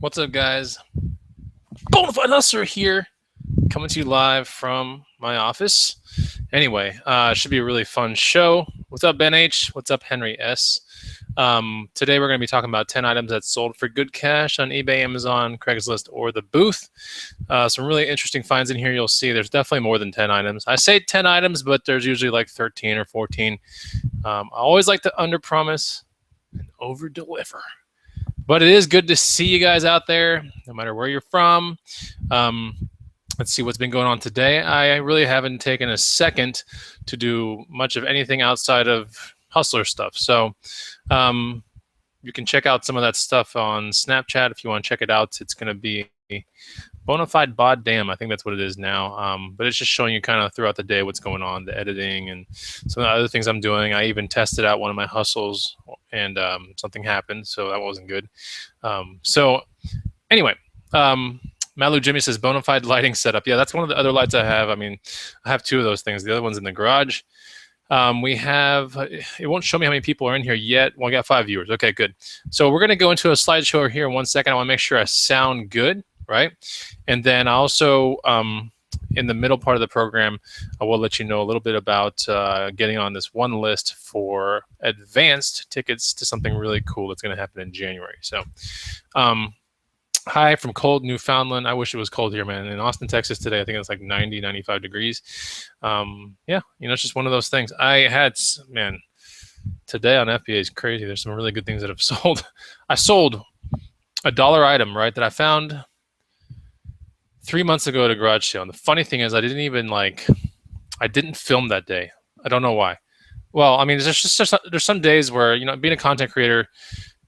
What's up, guys? Bonafide Hustler here, coming to you live from my office. Anyway, should be a really fun show. What's up, Ben H? What's up, Henry S? Today we're going to be talking about 10 items that sold for good cash on eBay, Amazon, Craigslist, or the booth. Some really interesting finds in here. You'll see there's definitely more than 10 items. I say 10 items, but there's usually like 13 or 14. I always like to under-promise and over-deliver. But it is good to see you guys out there, no matter where you're from. Let's see what's been going on today. I really haven't taken a second to do much of anything outside of Hustler stuff. So you can check out some of that stuff on Snapchat if you want to check it out. It's going to be Bonafide Bod Damn, I think that's what it is now. But it's just showing you kind of throughout the day what's going on, the editing and some of the other things I'm doing. I even tested out one of my hustles and something happened, so that wasn't good. So anyway, Malu Jimmy says Bonafide lighting setup. Yeah, that's one of the other lights I have. I mean, I have two of those things. The other one's in the garage. We have, it won't show me how many people are in here yet. Well, I got 5 viewers. Okay, good. So we're going to go into a slideshow here in 1 second. I want to make sure I sound good. Right, and then also in the middle part of the program, I will let you know a little bit about getting on this one list for advanced tickets to something really cool that's going to happen in January. So, hi from cold Newfoundland. I wish it was cold here, man. In Austin, Texas today, I think it's like 90, 95 degrees. Yeah, you know, it's just one of those things. I had, man, today on FBA is crazy. There's some really good things that have sold. I sold a $1 item, right, that I found 3 months ago at a garage sale. And the funny thing is I didn't film that day. I don't know why. Well, I mean, there's some days where, you know, being a content creator,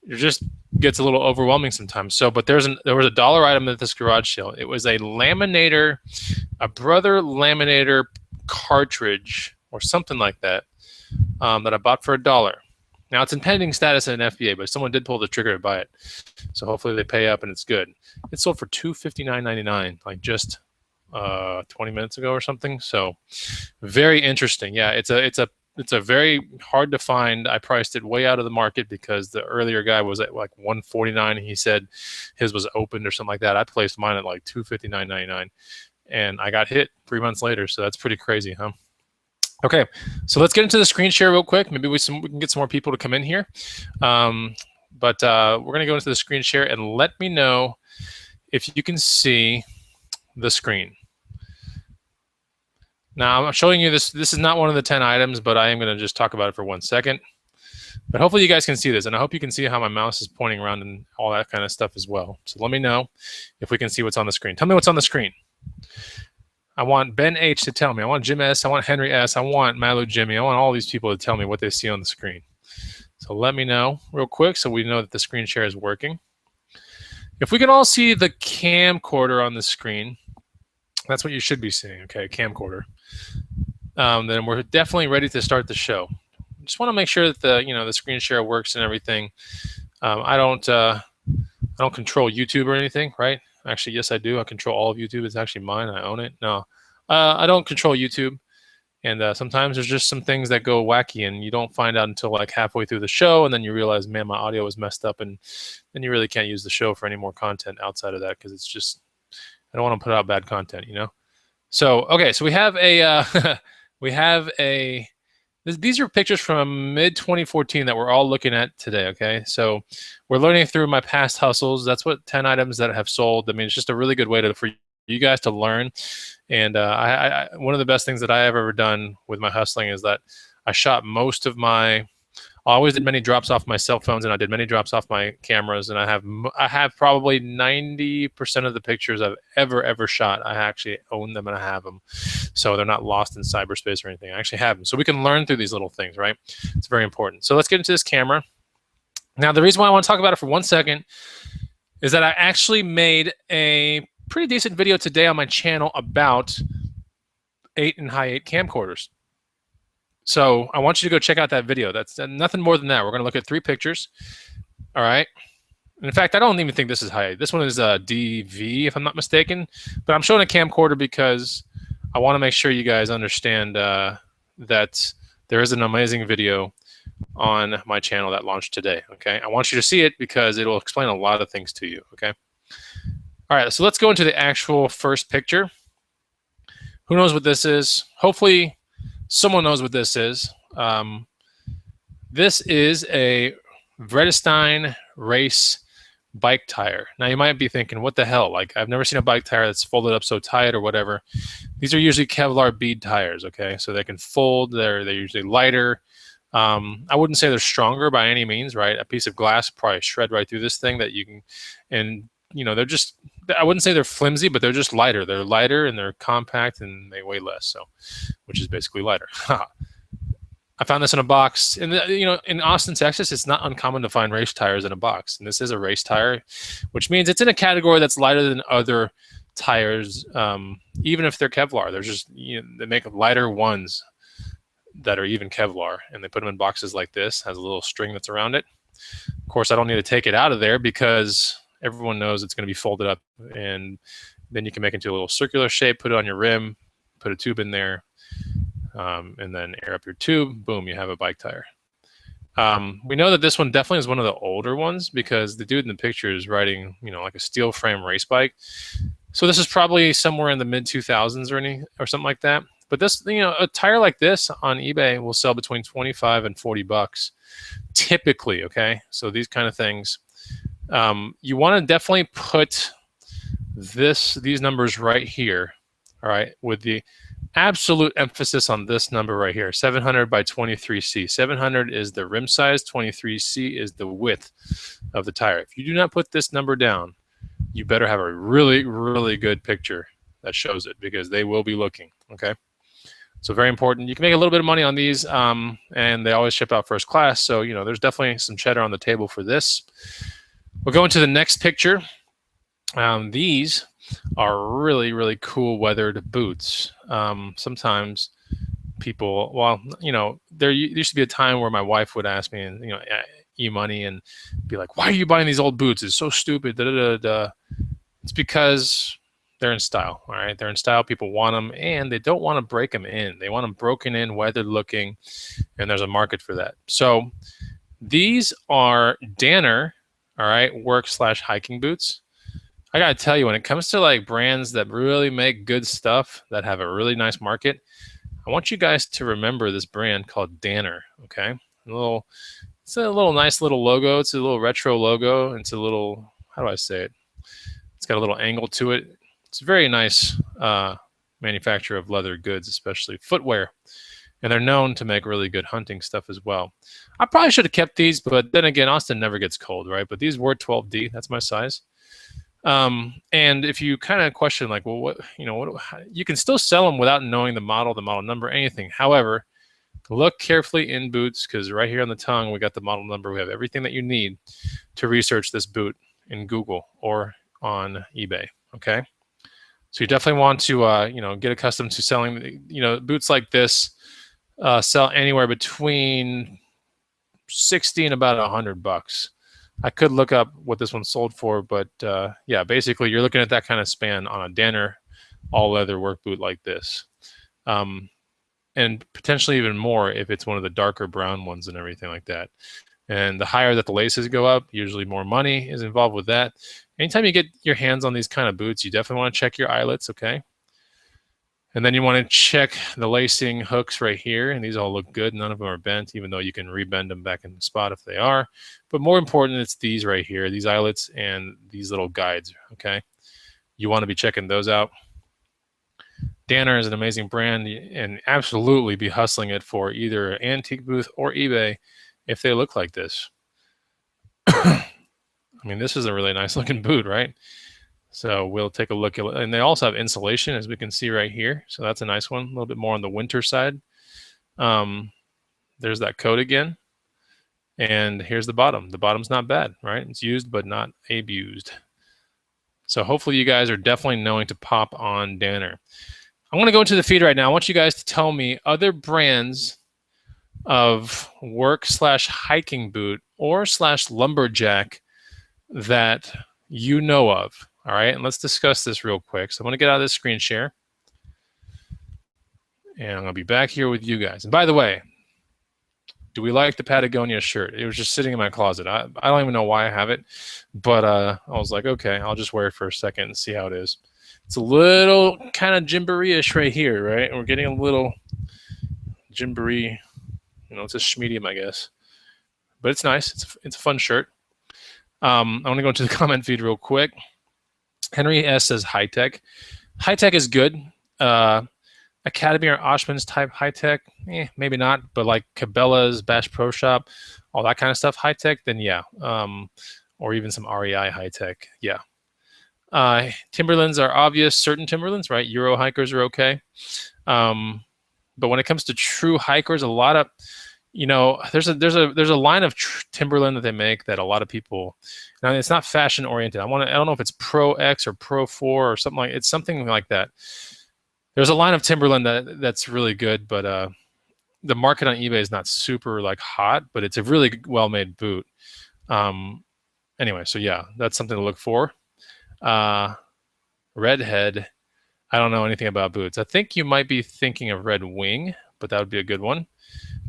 it just gets a little overwhelming sometimes. So, but there was a $1 item at this garage sale. It was a laminator, a Brother laminator cartridge or something like that, that I bought for $1. Now it's in pending status in an FBA, but someone did pull the trigger to buy it. So hopefully they pay up and it's good. It sold for $259.99, like just 20 minutes ago or something. So very interesting. Yeah, it's a very hard to find. I priced it way out of the market because the earlier guy was at like $149. He said his was opened or something like that. I placed mine at like $259.99, and I got hit 3 months later. So that's pretty crazy, huh? Okay, so let's get into the screen share real quick. Maybe we can get some more people to come in here. But we're going to go into the screen share and let me know if you can see the screen. Now, I'm showing you this. This is not one of the 10 items, but I am going to just talk about it for 1 second. But hopefully you guys can see this, and I hope you can see how my mouse is pointing around and all that kind of stuff as well. So let me know if we can see what's on the screen. Tell me what's on the screen. I want Ben H to tell me. I want Jim S. I want Henry S. I want Malu Jimmy. I want all these people to tell me what they see on the screen. So let me know real quick so we know that the screen share is working. If we can all see the camcorder on the screen, that's what you should be seeing, okay, camcorder. Then we're definitely ready to start the show. Just want to make sure that the screen share works and everything. I don't control YouTube or anything, right? Actually, yes, I do. I control all of YouTube. It's actually mine. I own it. No, I don't control YouTube. And sometimes there's just some things that go wacky and you don't find out until like halfway through the show. And then you realize, man, my audio is messed up. And then you really can't use the show for any more content outside of that because it's just, I don't want to put out bad content, you know? So, okay, so we have these are pictures from mid-2014 that we're all looking at today, okay? So we're learning through my past hustles. That's what 10 items that have sold. I mean, it's just a really good way for you guys to learn. And one of the best things that I have ever done with my hustling is that I shot most of I always did many drops off my cell phones, and I did many drops off my cameras, and I have probably 90% of the pictures I've ever shot. I actually own them and I have them, so they're not lost in cyberspace or anything. I actually have them, so we can learn through these little things, right? It's very important. So let's get into this camera. Now, the reason why I want to talk about it for 1 second is that I actually made a pretty decent video today on my channel about 8 and high 8 camcorders. So I want you to go check out that video. That's nothing more than that. We're going to look at 3 pictures. All right. And in fact, I don't even think this is high 8. This one is DV, if I'm not mistaken. But I'm showing a camcorder because I want to make sure you guys understand that there is an amazing video on my channel that launched today. Okay. I want you to see it because it will explain a lot of things to you. Okay. All right, so let's go into the actual first picture. Who knows what this is? Hopefully someone knows what this is. This is a Vredestein race bike tire. Now you might be thinking, what the hell? Like, I've never seen a bike tire that's folded up so tight or whatever. These are usually Kevlar bead tires, okay? So they can fold, they're usually lighter. I wouldn't say they're stronger by any means, right? A piece of glass probably shred right through this thing that you can, and they're just, I wouldn't say they're flimsy, but they're just lighter. They're lighter and they're compact and they weigh less, so, which is basically lighter. I found this in a box. And in Austin, Texas, it's not uncommon to find race tires in a box. And this is a race tire, which means it's in a category that's lighter than other tires, even if they're Kevlar. They're just, they make lighter ones that are even Kevlar, and they put them in boxes like this. Has a little string that's around it. Of course, I don't need to take it out of there because everyone knows it's going to be folded up, and then you can make it into a little circular shape, put it on your rim, put a tube in there, and then air up your tube. Boom, you have a bike tire. We know that this one definitely is one of the older ones because the dude in the picture is riding, like a steel frame race bike. So this is probably somewhere in the mid 2000s or something like that. But this, a tire like this on eBay will sell between 25 and 40 bucks typically. Okay, so these kind of things, you want to definitely put these numbers right here. All right, with the absolute emphasis on this number right here, 700 by 23C. 700 is the rim size, 23C is the width of the tire. If you do not put this number down, you better have a really, really good picture that shows it because they will be looking, okay? So very important. You can make a little bit of money on these, and they always ship out first class, so there's definitely some cheddar on the table for this. We'll go into the next picture. These are really, really cool weathered boots. Sometimes people, well, there used to be a time where my wife would ask me, and e-money, and be like, "Why are you buying these old boots? It's so stupid." Da, da, da, da. It's because they're in style. All right, they're in style. People want them, and they don't want to break them in. They want them broken in, weathered looking, and there's a market for that. So these are Danner, all right, work/hiking boots. I gotta tell you, when it comes to like brands that really make good stuff that have a really nice market, I want you guys to remember this brand called Danner. Okay, it's a little nice little logo. It's a little retro logo. It's a little, how do I say it? It's got a little angle to it. It's a very nice manufacturer of leather goods, especially footwear, and they're known to make really good hunting stuff as well. I probably should have kept these, but then again, Austin never gets cold, right? But these were 12D. That's my size. And if you kind of question like, well, you can still sell them without knowing the model number, anything. However, look carefully in boots, because right here on the tongue, we got the model number. We have everything that you need to research this boot in Google or on eBay. Okay. So you definitely want to, get accustomed to selling, boots like this, sell anywhere between 60 and about $100. I could look up what this one sold for, but yeah, basically you're looking at that kind of span on a Danner all leather work boot like this. And potentially even more if it's one of the darker brown ones and everything like that. And the higher that the laces go up, usually more money is involved with that. Anytime you get your hands on these kind of boots, you definitely want to check your eyelets, okay? And then you want to check the lacing hooks right here, and these all look good. None of them are bent, even though you can rebend them back in the spot if they are. But more important, it's these right here, these eyelets and these little guides, okay? You want to be checking those out. Danner is an amazing brand, and absolutely be hustling it for either an antique booth or eBay if they look like this. I mean, this is a really nice looking boot, right? So we'll take a look at it. And they also have insulation, as we can see right here. So that's a nice one, a little bit more on the winter side. There's that coat again. And here's the bottom. The bottom's not bad, right? It's used but not abused. So hopefully you guys are definitely knowing to pop on Danner. I'm going to go into the feed right now. I want you guys to tell me other brands of work/hiking boot or /lumberjack that you know of. All right, and let's discuss this real quick. So I'm going to get out of this screen share. And I'm going to be back here with you guys. And by the way, Do we like the Patagonia shirt? It was just sitting in my closet. I don't even know why I have it, but I was like, okay, I'll just wear it for a second and see how it is. It's a little kind of Gymboree-ish right here, right? We're getting a little Gymboree, it's a schmedium, I guess. But it's nice. It's a fun shirt. I want to go into the comment feed real quick. Henry S says high tech. High tech is good. Academy or Oshman's type high tech, maybe not. But like Cabela's, Bash Pro Shop, all that kind of stuff, high tech, then yeah. Or even some REI high tech, yeah. Timberlands are obvious. Certain Timberlands, right? Euro hikers are okay. But when it comes to true hikers, a lot of there's a line of Timberland that they make that a lot of people. Now it's not fashion oriented. I don't know if it's Pro X or Pro 4 or something it's something like that. There's a line of Timberland that's really good, but the market on eBay is not super like hot, but it's a really well made boot. Anyway, so yeah, that's something to look for. Redhead. I don't know anything about boots. I think you might be thinking of Red Wing, but that would be a good one.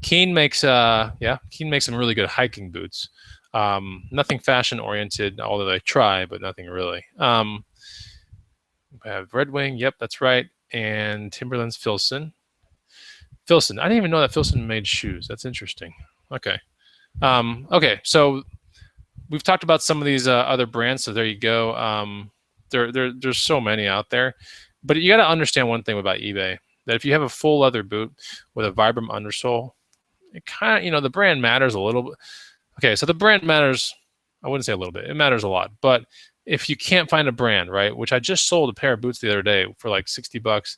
Keen makes some really good hiking boots. Nothing fashion oriented, although they try, but nothing really. I have Red Wing, yep, that's right. And Timberland's Filson. I didn't even know that Filson made shoes. That's interesting. Okay. Okay, so we've talked about some of these other brands, so there you go. There's so many out there. But you got to understand one thing about eBay, that if you have a full leather boot with a Vibram undersole, it kind of, the brand matters a little bit. Okay, so the brand matters, I wouldn't say a little bit, it matters a lot. But if you can't find a brand, right, which I just sold a pair of boots the other day for like $60.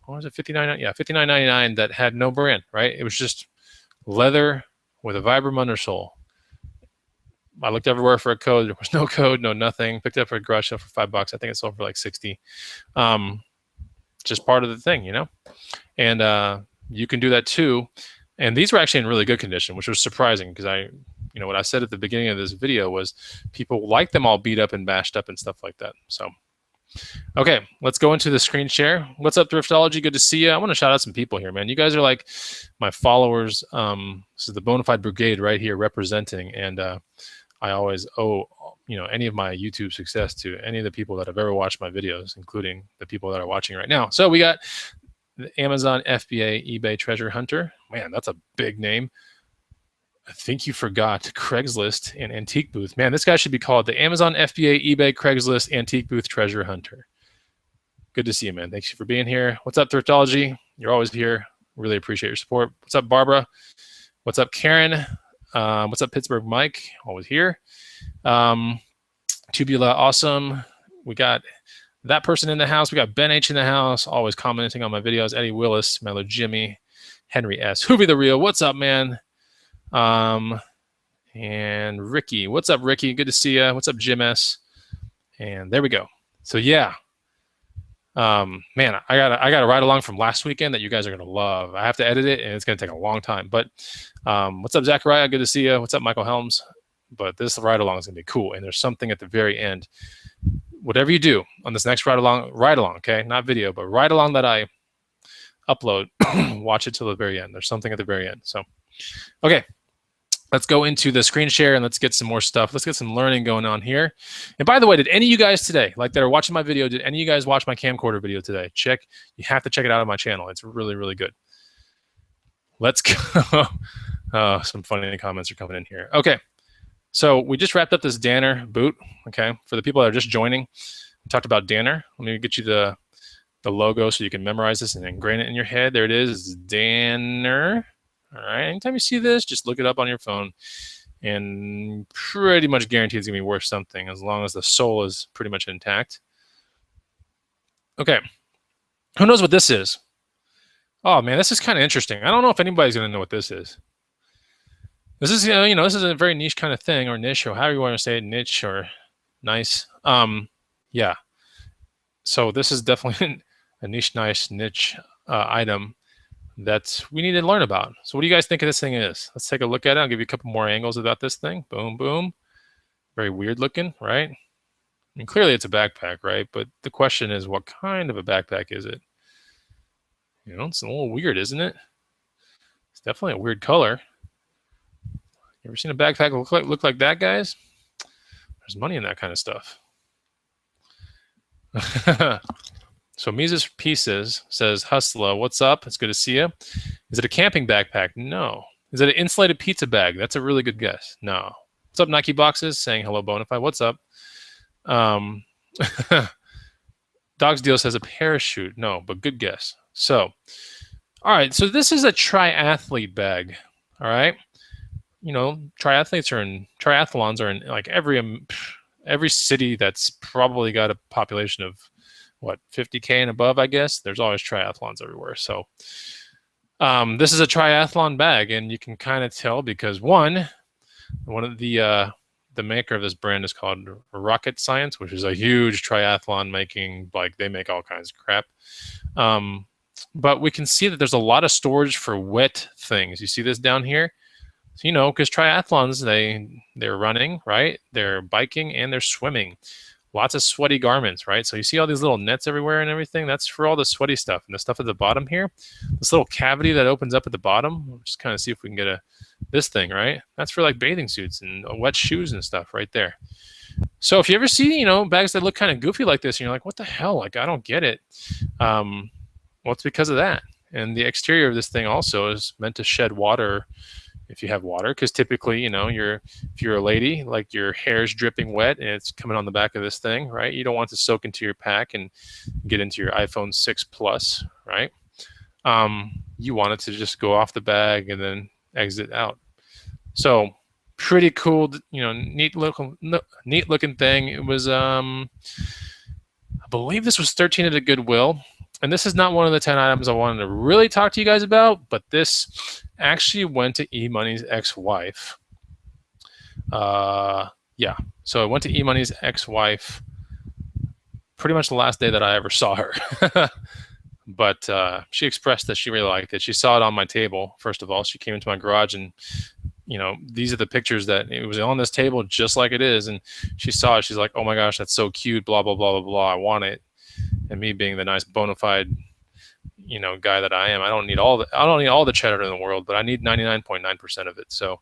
What was it, $59? Yeah, $59.99 that had no brand, right? It was just leather with a Vibram undersole. I looked everywhere for a code. There was no code, no nothing. Picked it up at a garage sale for $5. I think it sold for like 60. Just part of the thing, And you can do that too. And these were actually in really good condition, which was surprising because what I said at the beginning of this video was people like them all beat up and bashed up and stuff like that. So, okay, let's go into the screen share. What's up, Thriftology? Good to see you. I want to shout out some people here, man. You guys are like my followers. This is the Bonafide Brigade right here representing, and I always owe any of my YouTube success to any of the people that have ever watched my videos, including the people that are watching right now. So we got the Amazon FBA eBay Treasure Hunter. Man, that's a big name. I think you forgot Craigslist and Antique Booth. Man, this guy should be called the Amazon FBA eBay Craigslist Antique Booth Treasure Hunter. Good to see you, man. Thanks for being here. What's up, Thriftology? You're always here. Really appreciate your support. What's up, Barbara? What's up, Karen? What's up, Pittsburgh Mike? Always here. Tubula, awesome. We got that person in the house. We got Ben H in the house, always commenting on my videos. Eddie Willis, Mellow Jimmy, Henry S. Hoovy the Real. What's up, man? And Ricky. What's up, Ricky? Good to see you. What's up, Jim S? And there we go. So yeah. Man, I got a ride along from last weekend that you guys are gonna love. I have to edit it and it's gonna take a long time. But what's up, Zachariah? Good to see you. What's up, Michael Helms? But this ride along is gonna be cool. And there's something at the very end. Whatever you do on this next ride along, okay? Not video, but ride along that I upload, watch it till the very end. There's something at the very end. So, okay. Let's go into the screen share and let's get some more stuff. Let's get some learning going on here. And by the way, did any of you guys today, like that are watching my video, did any of you guys watch my camcorder video today? You have to check it out on my channel. It's really, really good. Let's go. Oh, some funny comments are coming in here. Okay. So we just wrapped up this Danner boot, okay? For the people that are just joining, we talked about Danner. Let me get you the logo so you can memorize this and ingrain it in your head. There it is, it's Danner. All right, anytime you see this, just look it up on your phone and pretty much guarantee it's gonna be worth something as long as the sole is pretty much intact. Okay, who knows what this is? Oh man, this is kind of interesting. I don't know if anybody's gonna know what this is. This is, this is a very niche kind of thing, or niche, or however you want to say it, niche or nice. Yeah. So this is definitely a niche item that we need to learn about. So what do you guys think of this thing is? Let's take a look at it. I'll give you a couple more angles about this thing. Boom, boom. Very weird looking, right? I mean, clearly it's a backpack, right? But the question is, what kind of a backpack is it? It's a little weird, isn't it? It's definitely a weird color. You ever seen a backpack look like that, guys? There's money in that kind of stuff. So Mises Pieces says, Hustla, what's up? It's good to see you. Is it a camping backpack? No. Is it an insulated pizza bag? That's a really good guess. No. What's up, Nike Boxes? Saying hello, Bonafide. What's up? Dog's Deal says a parachute. No, but good guess. So, all right. So this is a triathlete bag. All right. You know, triathlons are in like every city that's probably got a population of what 50K and above. I guess there's always triathlons everywhere. So, this is a triathlon bag, and you can kind of tell because one of the maker of this brand is called Rocket Science, which is a huge triathlon making, like they make all kinds of crap. But we can see that there's a lot of storage for wet things. You see this down here? So, you know, because triathlons, they're running, right? They're biking and they're swimming. Lots of sweaty garments, right? So you see all these little nets everywhere and everything. That's for all the sweaty stuff. And the stuff at the bottom here, this little cavity that opens up at the bottom, we'll just kind of see if we can get this thing, right? That's for like bathing suits and wet shoes and stuff right there. So if you ever see, you know, bags that look kind of goofy like this, and you're like, what the hell? Like, I don't get it. Well, it's because of that. And the exterior of this thing also is meant to shed water if you have water, because typically, you know, if you're a lady, like your hair's dripping wet and it's coming on the back of this thing, right? You don't want to soak into your pack and get into your iPhone 6 Plus, right? You want it to just go off the bag and then exit out. So pretty cool, you know, neat looking thing. It was, I believe this was 13 at a Goodwill. And this is not one of the 10 items I wanted to really talk to you guys about, but this actually went to E-Money's ex-wife. Yeah, so it went to E-Money's ex-wife pretty much the last day that I ever saw her. But she expressed that she really liked it. She saw it on my table, first of all. She came into my garage and, you know, these are the pictures that it was on this table just like it is. And she saw it. She's like, oh my gosh, that's so cute, blah, blah, blah, blah, blah. I want it. And me being the nice bona fide, you know, guy that I am, I don't need all the cheddar in the world, but I need 99.9% of it. So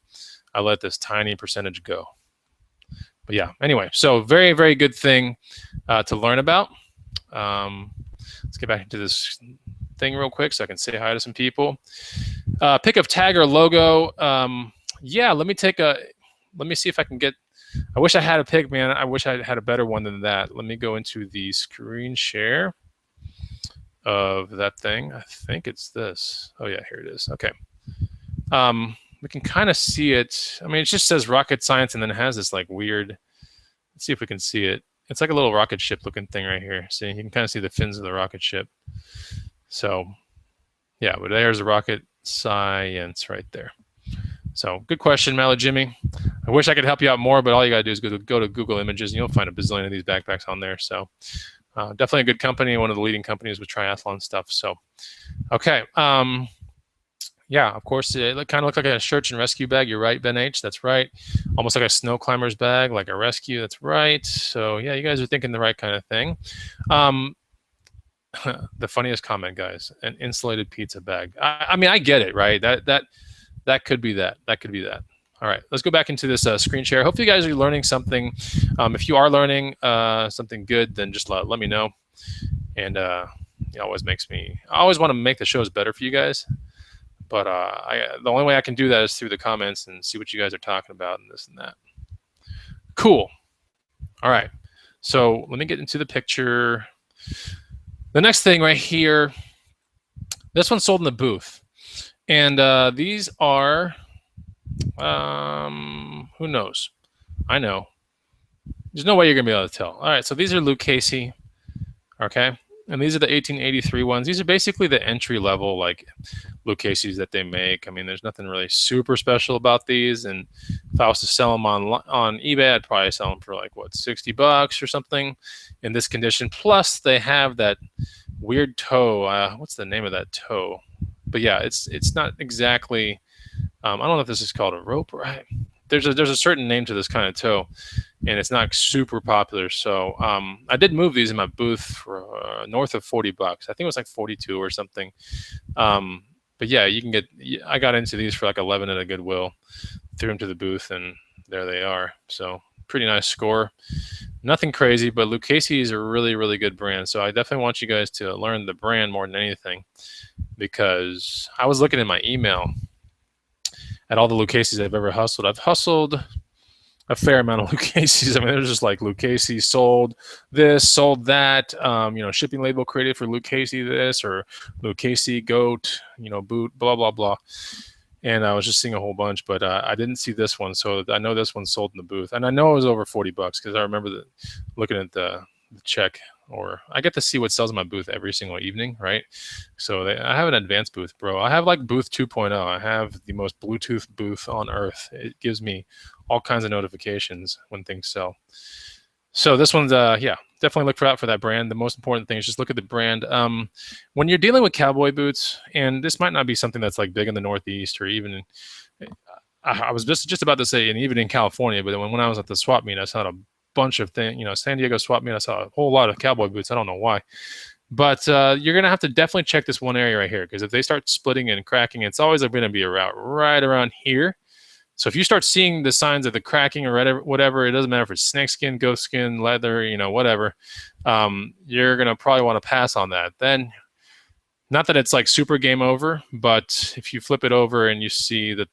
I let this tiny percentage go. But yeah, anyway, so very, very good thing to learn about. Let's get back into this thing real quick so I can say hi to some people. Pick of tag or logo. Yeah, let me see if I can get. I wish I had a pick, man. I wish I had a better one than that. Let me go into the screen share of that thing. I think it's this. Oh yeah, here it is. Okay. We can kind of see it. I mean, it just says Rocket Science and then it has this like weird, let's see if we can see it. It's like a little rocket ship looking thing right here. See, you can kind of see the fins of the rocket ship. So yeah, but there's the Rocket Science right there. So good question, Mallow Jimmy. I wish I could help you out more, but all you got to do is go to Google Images and you'll find a bazillion of these backpacks on there. So definitely a good company, one of the leading companies with triathlon stuff. So, okay. Yeah, of course, it kind of looked like a search and rescue bag. You're right, Ben H. That's right. Almost like a snow climber's bag, like a rescue. That's right. So, yeah, you guys are thinking the right kind of thing. The funniest comment, guys, an insulated pizza bag. I mean, I get it, right? That could be that. That could be that. All right, let's go back into this screen share. Hopefully you guys are learning something. If you are learning something good, then just let me know. And it always makes me, I always want to make the shows better for you guys. But the only way I can do that is through the comments and see what you guys are talking about and this and that. Cool. All right, so let me get into the picture. The next thing right here, this one's sold in the booth. And these are, who knows? I know. There's no way you're going to be able to tell. All right, so these are Lucchese, okay? And these are the 1883 ones. These are basically the entry level, like, Lucchese's that they make. I mean, there's nothing really super special about these. And if I was to sell them on eBay, I'd probably sell them for like, what, $60 or something in this condition. Plus, they have that weird toe. What's the name of that toe? But yeah, it's not exactly. I don't know if this is called a rope. Right? There's a certain name to this kind of toe, and it's not super popular. So I did move these in my booth for north of $40. I think it was like 42 or something. But yeah, you can get. I got into these for like 11 at a Goodwill, threw them to the booth, and there they are. So pretty nice score. Nothing crazy, but Lucchese is a really, really good brand. So I definitely want you guys to learn the brand more than anything, because I was looking in my email at all the Lucchese's I've ever hustled. I've hustled a fair amount of Lucchese's. I mean, there's just like Lucchese sold this, sold that, shipping label created for Lucchese this, or Lucchese goat, boot, blah, blah, blah. And I was just seeing a whole bunch, but I didn't see this one. So I know this one sold in the booth. And I know it was over $40 because I remember looking at the check, or I get to see what sells in my booth every single evening, right? So I have an advanced booth, bro. I have like booth 2.0. I have the most Bluetooth booth on earth. It gives me all kinds of notifications when things sell. So this one's, definitely look out for that brand. The most important thing is just look at the brand. When you're dealing with cowboy boots, and this might not be something that's like big in the Northeast, or even, I was just about to say, and even in California, but when I was at the swap meet, I saw a bunch of things, San Diego swap meet, I saw a whole lot of cowboy boots. I don't know why. But you're going to have to definitely check this one area right here, because if they start splitting and cracking, it's always going to be a route right around here. So if you start seeing the signs of the cracking or whatever, it doesn't matter if it's snakeskin, goat skin, leather, whatever, you're going to probably want to pass on that. Then, not that it's like super game over, but if you flip it over and you see that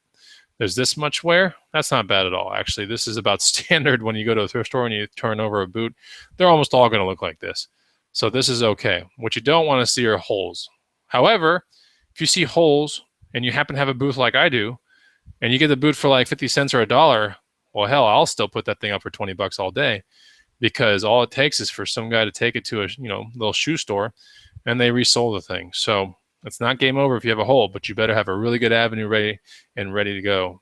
there's this much wear, that's not bad at all. Actually, this is about standard when you go to a thrift store and you turn over a boot. They're almost all going to look like this. So this is okay. What you don't want to see are holes. However, if you see holes and you happen to have a booth like I do, and you get the boot for like 50 cents or $1, well, hell, I'll still put that thing up for $20 all day, because all it takes is for some guy to take it to a little shoe store, and they resole the thing. So it's not game over if you have a hole, but you better have a really good avenue ready to go,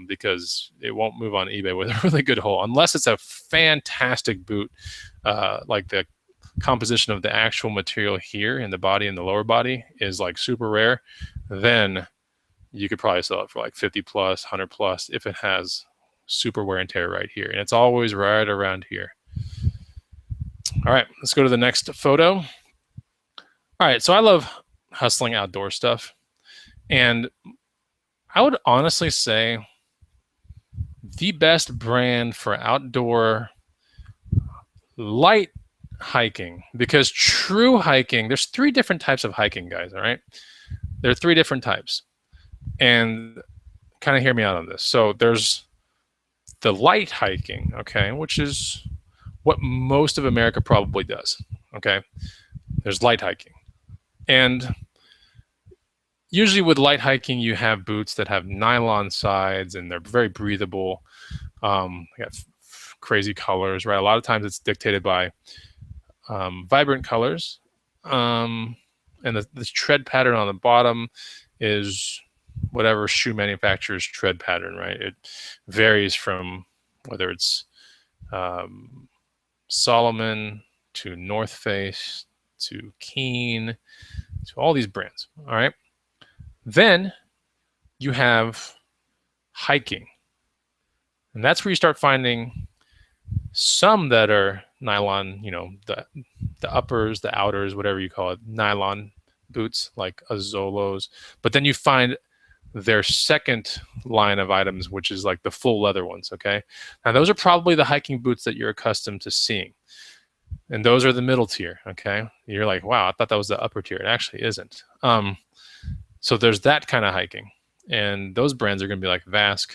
because it won't move on eBay with a really good hole, unless it's a fantastic boot, like the composition of the actual material here in the body and the lower body is like super rare. Then you could probably sell it for like 50 plus, 100 plus if it has super wear and tear right here. And it's always right around here. All right, let's go to the next photo. All right, so I love hustling outdoor stuff. And I would honestly say the best brand for outdoor light hiking, because true hiking, there's 3 different types of hiking, guys, all right? There are 3 different types. And kind of hear me out on this. So there's the light hiking, okay, which is what most of America probably does, okay? There's light hiking. And usually with light hiking, you have boots that have nylon sides and they're very breathable. They got crazy colors, right? A lot of times it's dictated by vibrant colors. And the tread pattern on the bottom is whatever shoe manufacturer's tread pattern, right? It varies from whether it's Salomon to North Face to Keen to all these brands, all right? Then you have hiking. And that's where you start finding some that are nylon, the uppers, the outers, whatever you call it, nylon boots like Azolos. But then you find their second line of items, which is like the full leather ones, okay? Now, those are probably the hiking boots that you're accustomed to seeing. And those are the middle tier, okay? You're like, wow, I thought that was the upper tier. It actually isn't. So there's that kind of hiking. And those brands are going to be like Vask,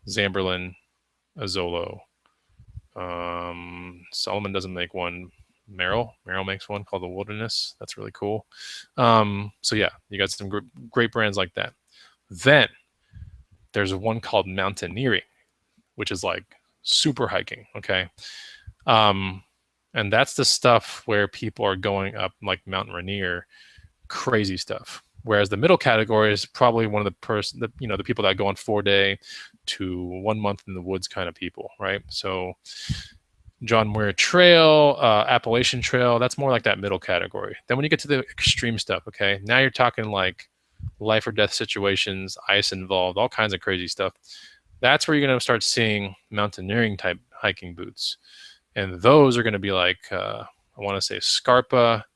Zamberlan, Azolo. Salomon doesn't make one. Merrell makes one called the Wilderness. That's really cool. So yeah, you got some great brands like that. Then there's one called mountaineering, which is like super hiking, okay? And that's the stuff where people are going up like Mount Rainier, crazy stuff. Whereas the middle category is probably one of the people that go on 4-day to 1 month in the woods kind of people, right? So John Muir Trail, Appalachian Trail, that's more like that middle category. Then when you get to the extreme stuff, okay, now you're talking like life or death situations, ice involved, all kinds of crazy stuff. That's where you're going to start seeing mountaineering type hiking boots. And those are going to be like, I want to say Scarpa,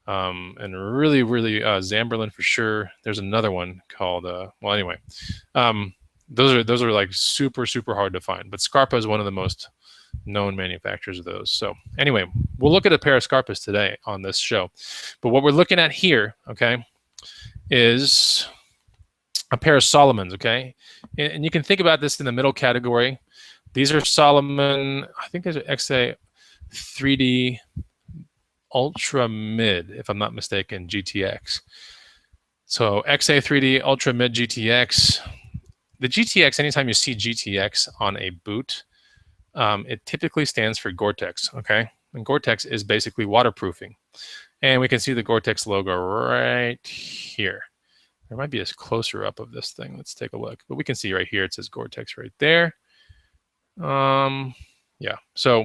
and really, Zamberlan for sure. There's another one called, well, anyway, those are like super hard to find, but Scarpa is one of the most known manufacturers of those. So anyway, we'll look at a pair of Scarpas today on this show, but what we're looking at here, okay, is a pair of Salomons, okay, and you can think about this in the middle category. These are Salomon, I think these are XA 3D Ultra Mid, if I'm not mistaken, GTX. So XA 3D Ultra Mid GTX. The GTX, anytime you see GTX on a boot, it typically stands for Gore-Tex, okay? And Gore-Tex is basically waterproofing. And we can see the Gore-Tex logo right here. There might be a closer up of this thing. Let's take a look. But we can see right here, it says Gore-Tex right there. Yeah, so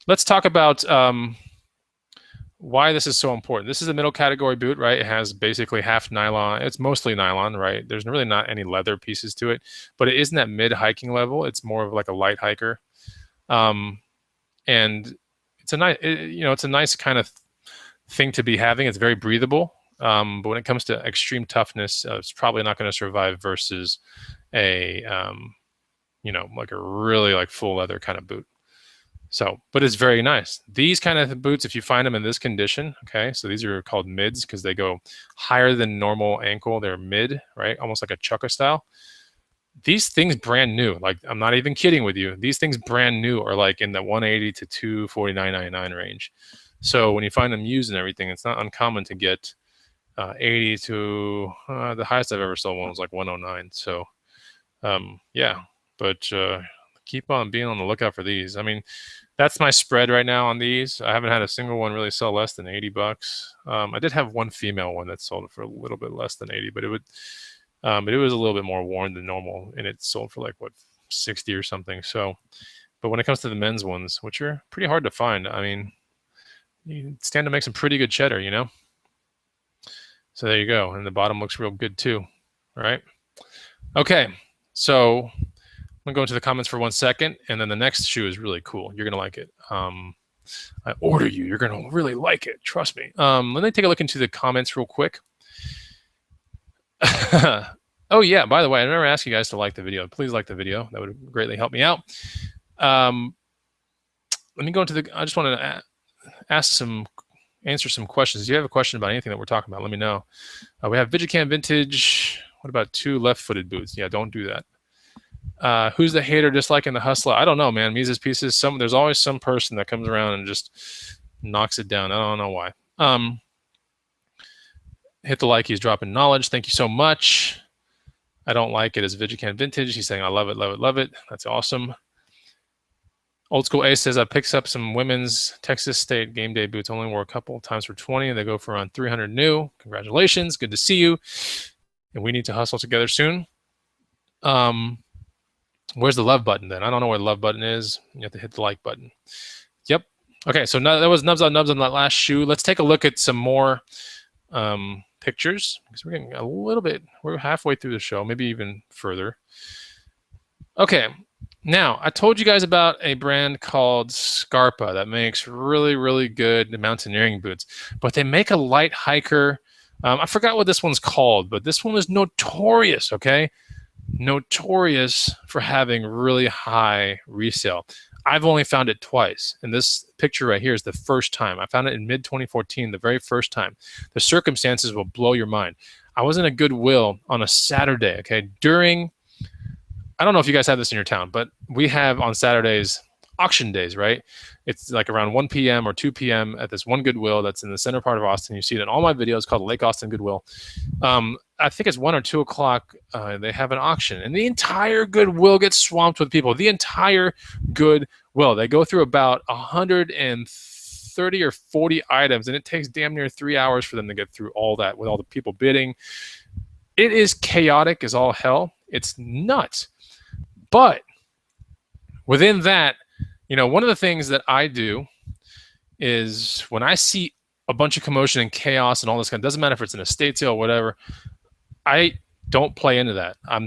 let's talk about why this is so important. This is a middle category boot, right? It has basically half nylon. It's mostly nylon, right? There's really not any leather pieces to it, but it isn't that mid hiking level. It's more of like a light hiker. And it's a nice, it's a nice kind of thing to be having. It's very breathable. But when it comes to extreme toughness, it's probably not going to survive versus a, like a really like full leather kind of boot. So, but it's very nice. These kind of boots, if you find them in this condition, okay, so these are called mids because they go higher than normal ankle. They're mid, right? Almost like a chukka style. These things brand new, like I'm not even kidding with you. These things brand new are like in the 180 to 249.99 range. So when you find them used and everything, it's not uncommon to get 80 to the highest I've ever sold one was like 109. So yeah, but keep on being on the lookout for these. I mean, that's my spread right now on these. I haven't had a single one really sell less than 80 bucks. I did have one female one that sold for a little bit less than 80, but it was a little bit more worn than normal, and it sold for like what 60 or something. So, but when it comes to the men's ones, which are pretty hard to find, I mean, you stand to make some pretty good cheddar, you know. So there you go, and the bottom looks real good too. All right. Okay, so I'm gonna go into the comments for 1 second, and then the next shoe is really cool. You're gonna like it. I order you. You're gonna really like it. Trust me. Let me take a look into the comments real quick. Oh yeah, by the way, I never asked you guys to like the video. Please like the video. That would greatly help me out. Let me go into the. I just want to answer some questions. If you have a question about anything that we're talking about, let me know. We have Vigicam Vintage. What about 2 left-footed boots? Yeah, don't do that. Who's the hater disliking the hustler? I don't know, man. Mises Pieces. There's always some person that comes around and just knocks it down. I don't know why. Hit the like. He's dropping knowledge. Thank you so much. I don't like it as Vigicam Vintage. He's saying I love it, love it, love it. That's awesome. Old School Ace says I picked up some women's Texas State game day boots. Only wore a couple times for 20. They go for around 300 new. Congratulations. Good to see you. And we need to hustle together soon. Where's the love button then? I don't know where the love button is. You have to hit the like button. Yep. Okay, so that was nubs on that last shoe. Let's take a look at some more pictures because we're getting a little bit, we're halfway through the show, maybe even further. Okay, now I told you guys about a brand called Scarpa that makes really good mountaineering boots, but they make a light hiker. I forgot what this one's called, but this one is notorious, okay? Notorious for having really high resale. I've only found it twice, and this picture right here is the first time. I found it in mid-2014, the very first time. The circumstances will blow your mind. I was in a Goodwill on a Saturday, okay, I don't know if you guys have this in your town, but we have on Saturdays auction days, right? It's like around 1 p.m. or 2 p.m. at this one Goodwill that's in the center part of Austin. You see it in all my videos called Lake Austin Goodwill. I think it's 1 or 2 o'clock. They have an auction, and the entire Goodwill gets swamped with people. The entire Goodwill. They go through about 130 or 40 items, and it takes damn near 3 hours for them to get through all that with all the people bidding. It is chaotic as all hell. It's nuts. But within that, one of the things that I do is when I see a bunch of commotion and chaos and all this kind of, doesn't matter if it's an estate sale or whatever, I don't play into that. I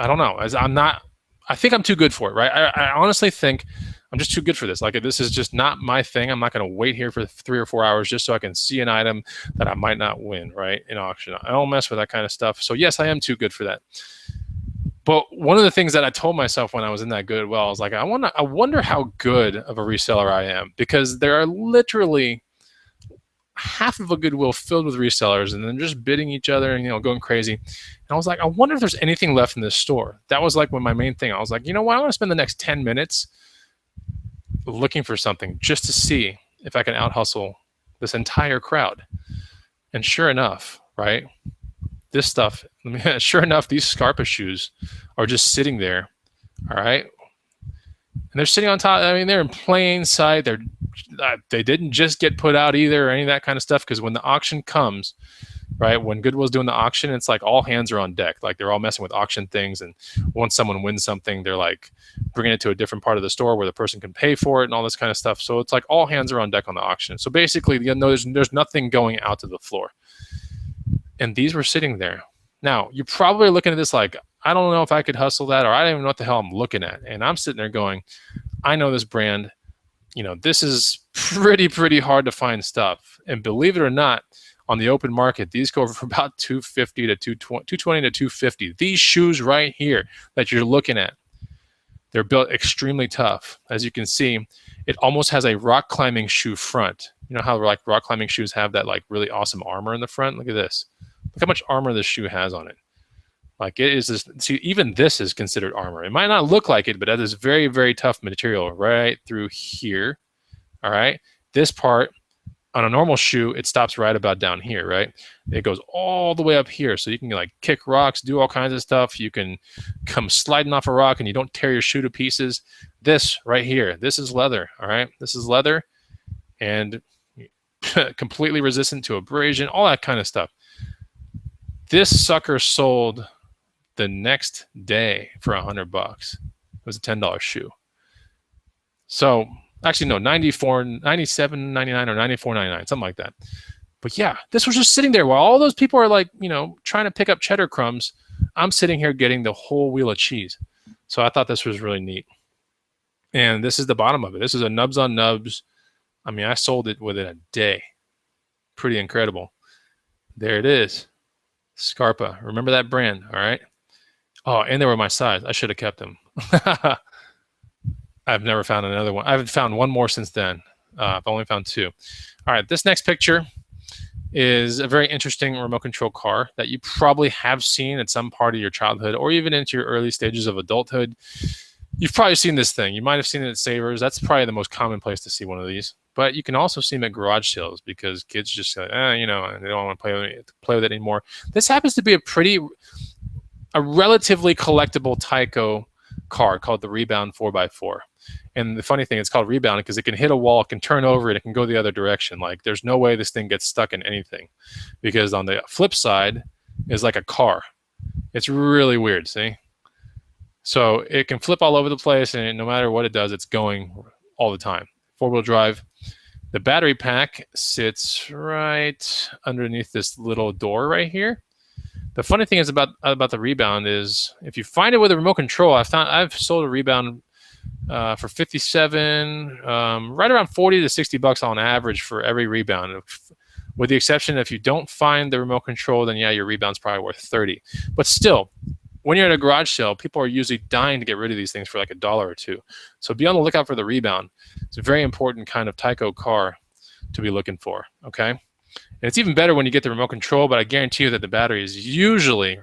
don't know. I think I'm too good for it, right? I honestly think I'm just too good for this. Like, this is just not my thing. I'm not going to wait here for 3 or 4 hours just so I can see an item that I might not win, right, in auction. I don't mess with that kind of stuff. So yes, I am too good for that. But one of the things that I told myself when I was in that Goodwill, I was like, I wonder how good of a reseller I am, because there are literally half of a Goodwill filled with resellers, and then just bidding each other and, you know, going crazy. And I was like, I wonder if there's anything left in this store. That was like my main thing. I was like, you know what? I want to spend the next 10 minutes looking for something just to see if I can out hustle this entire crowd. And sure enough, right? This stuff, sure enough, these Scarpa shoes are just sitting there, all right? And they're sitting on top. I mean, they're in plain sight. They didn't just get put out either or any of that kind of stuff, because when the auction comes, right, when Goodwill's doing the auction, it's like all hands are on deck. Like, they're all messing with auction things, and once someone wins something, they're like bringing it to a different part of the store where the person can pay for it and all this kind of stuff. So it's like all hands are on deck on the auction. So basically, you know, there's nothing going out to the floor. And these were sitting there. Now, you're probably looking at this like, I don't know if I could hustle that, or I don't even know what the hell I'm looking at. And I'm sitting there going, I know this brand. You know, this is pretty hard to find stuff. And believe it or not, on the open market, these go for about $250 to $220 to $250. These shoes right here that you're looking at, they're built extremely tough. As you can see, it almost has a rock climbing shoe front. You know how like rock climbing shoes have that like really awesome armor in the front? Look at this. Look how much armor this shoe has on it. Like, it is this. See, even this is considered armor. It might not look like it, but that is very tough material right through here. All right. This part on a normal shoe, it stops right about down here, right? It goes all the way up here. So you can like kick rocks, do all kinds of stuff. You can come sliding off a rock and you don't tear your shoe to pieces. This right here, this is leather. All right. This is leather and completely resistant to abrasion, all that kind of stuff. This sucker sold the next day for $100. It was a $10 shoe. So actually, no, $97.99 or $94.99, something like that. But yeah, this was just sitting there while all those people are like, you know, trying to pick up cheddar crumbs. I'm sitting here getting the whole wheel of cheese. So I thought this was really neat. And this is the bottom of it. This is a nubs on nubs. I mean, I sold it within a day. Pretty incredible. There it is. Scarpa. Remember that brand, all right? Oh, and they were my size. I should have kept them. I've never found another one. I haven't found one more since then. I've only found 2. All right, this next picture is a very interesting remote control car that you probably have seen at some part of your childhood or even into your early stages of adulthood. You've probably seen this thing. You might have seen it at Savers. That's probably the most common place to see one of these. But you can also see them at garage sales because kids just say, you know, they don't want to play with it anymore. This happens to be a relatively collectible Tyco car called the Rebound 4x4. And the funny thing, it's called Rebound because it can hit a wall, it can turn over, and it can go the other direction. Like, there's no way this thing gets stuck in anything, because on the flip side is like a car. It's really weird, see? So it can flip all over the place, and no matter what it does, it's going all the time. 4-wheel drive. The battery pack sits right underneath this little door right here. The funny thing is about the Rebound is if you find it with a remote control, I've sold a Rebound for 57, right around 40 to 60 bucks on average for every Rebound. With the exception, if you don't find the remote control, then yeah, your Rebound's probably worth 30. But still, when you're at a garage sale, people are usually dying to get rid of these things for like $1 or $2. So be on the lookout for the Rebound. It's a very important kind of Tyco car to be looking for, okay? And it's even better when you get the remote control, but I guarantee you that the battery is usually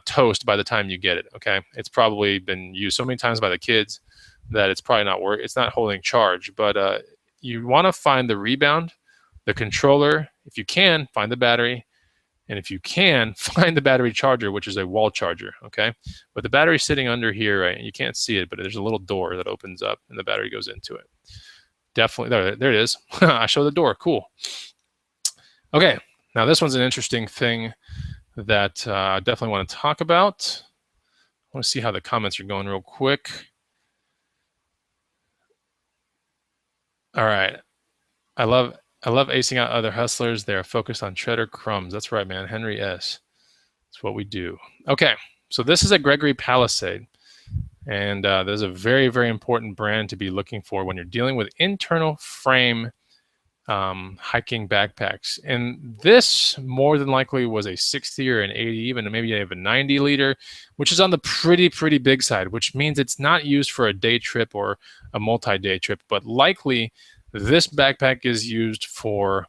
toast by the time you get it, okay? It's probably been used so many times by the kids that it's probably not it's not holding charge. But you want to find the Rebound, the controller. If you can, find the battery. And if you can, find the battery charger, which is a wall charger, okay? But the battery's sitting under here, right? You can't see it, but there's a little door that opens up and the battery goes into it. Definitely, there it is. I showed the door, cool. Okay, now this one's an interesting thing that I definitely want to talk about. I want to see how the comments are going real quick. All right, I love acing out other hustlers. They're focused on cheddar crumbs. That's right, man. Henry S. That's what we do. Okay, so this is a Gregory Palisade. And there's a very, very important brand to be looking for when you're dealing with internal frame hiking backpacks. And this more than likely was a 60 or an 80, even maybe you have a 90 liter, which is on the pretty big side, which means it's not used for a day trip or a multi-day trip, but likely this backpack is used for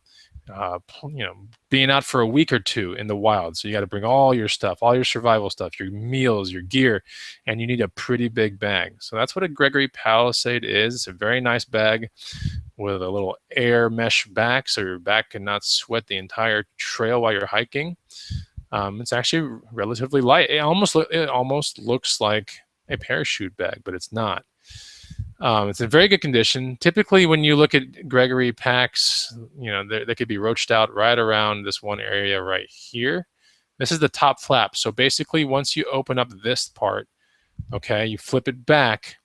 being out for a week or two in the wild. So you got to bring all your stuff, all your survival stuff, your meals, your gear, and you need a pretty big bag. So that's what a Gregory Palisade is. It's a very nice bag with a little air mesh back, so your back cannot sweat the entire trail while you're hiking. It's actually relatively light. It almost looks like a parachute bag, but it's not. It's in very good condition. Typically, when you look at Gregory packs, they could be roached out right around this one area right here. This is the top flap. So basically, once you open up this part, okay, you flip it back,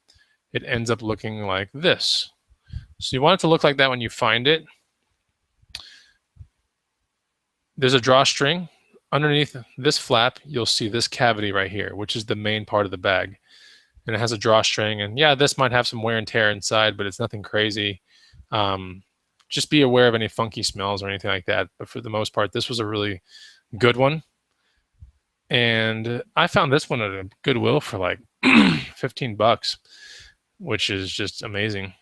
it ends up looking like this. So you want it to look like that when you find it. There's a drawstring. Underneath this flap, you'll see this cavity right here, which is the main part of the bag. And it has a drawstring. And yeah, this might have some wear and tear inside, but it's nothing crazy. Just be aware of any funky smells or anything like that. But for the most part, this was a really good one. And I found this one at a Goodwill for like 15 bucks, which is just amazing.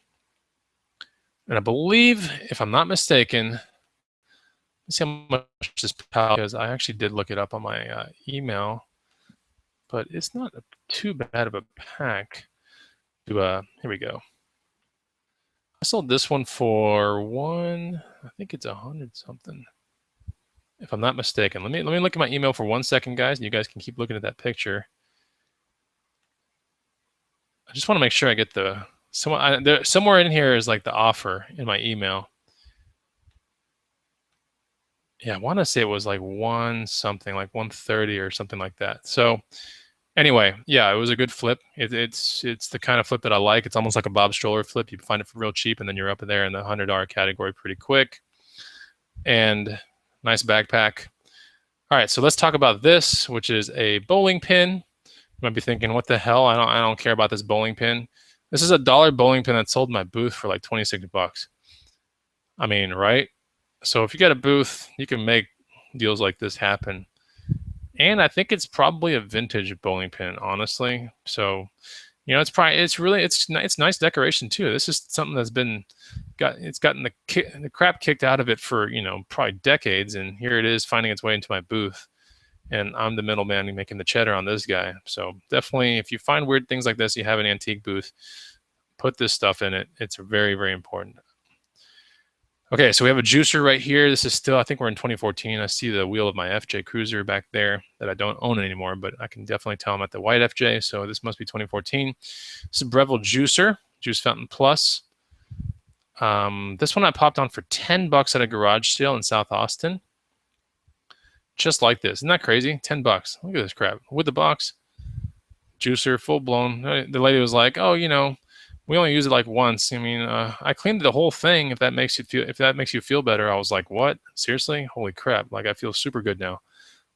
And I believe, if I'm not mistaken, let's see how much this pal, because I actually did look it up on my email, but it's not too bad of a pack. Here we go. I sold this one for I think it's 100 something, if I'm not mistaken. Let me look at my email for 1 second, guys, and you guys can keep looking at that picture. I just want to make sure I get somewhere in here is like the offer in my email. Yeah, I want to say it was like something, like 130 or something like that. So anyway, yeah, it was a good flip. It's the kind of flip that I like. It's almost like a Bob Stroller flip. You find it for real cheap, and then you're up there in the $100 category pretty quick. And nice backpack. All right, so let's talk about this, which is a bowling pin. You might be thinking, what the hell? I don't care about this bowling pin. This is a $1 bowling pin that sold in my booth for like 26 bucks. I mean, right? So if you got a booth, you can make deals like this happen. And I think it's probably a vintage bowling pin, honestly. So, it's nice decoration too. This is something that's gotten the crap kicked out of it for, probably decades. And here it is finding its way into my booth. And I'm the middleman making the cheddar on this guy. So definitely, if you find weird things like this, you have an antique booth, put this stuff in it. It's very, very important. Okay, so we have a juicer right here. This is still, I think we're in 2014. I see the wheel of my FJ Cruiser back there that I don't own anymore, but I can definitely tell I'm at the white FJ, so this must be 2014. This is a Breville juicer, Juice Fountain Plus. This one I popped on for 10 bucks at a garage sale in South Austin. Just like this. Isn't that crazy? 10 bucks. Look at this crap. With the box. Juicer, full blown. The lady was like, oh, we only use it like once. I mean, I cleaned the whole thing. If that makes you feel better. I was like, what? Seriously? Holy crap! Like, I feel super good now.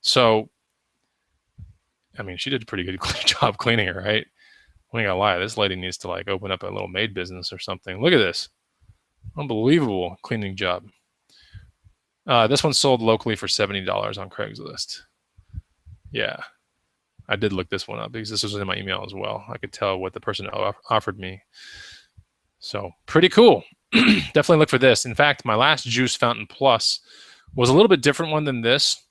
So, I mean, she did a pretty good job cleaning it, right? I ain't gonna lie. This lady needs to like open up a little maid business or something. Look at this, unbelievable cleaning job. This one sold locally for $70 on Craigslist. Yeah, I did look this one up because this was in my email as well. I could tell what the person offered me. So pretty cool. Definitely look for this. In fact, my last Juice Fountain Plus was a little bit different one than this.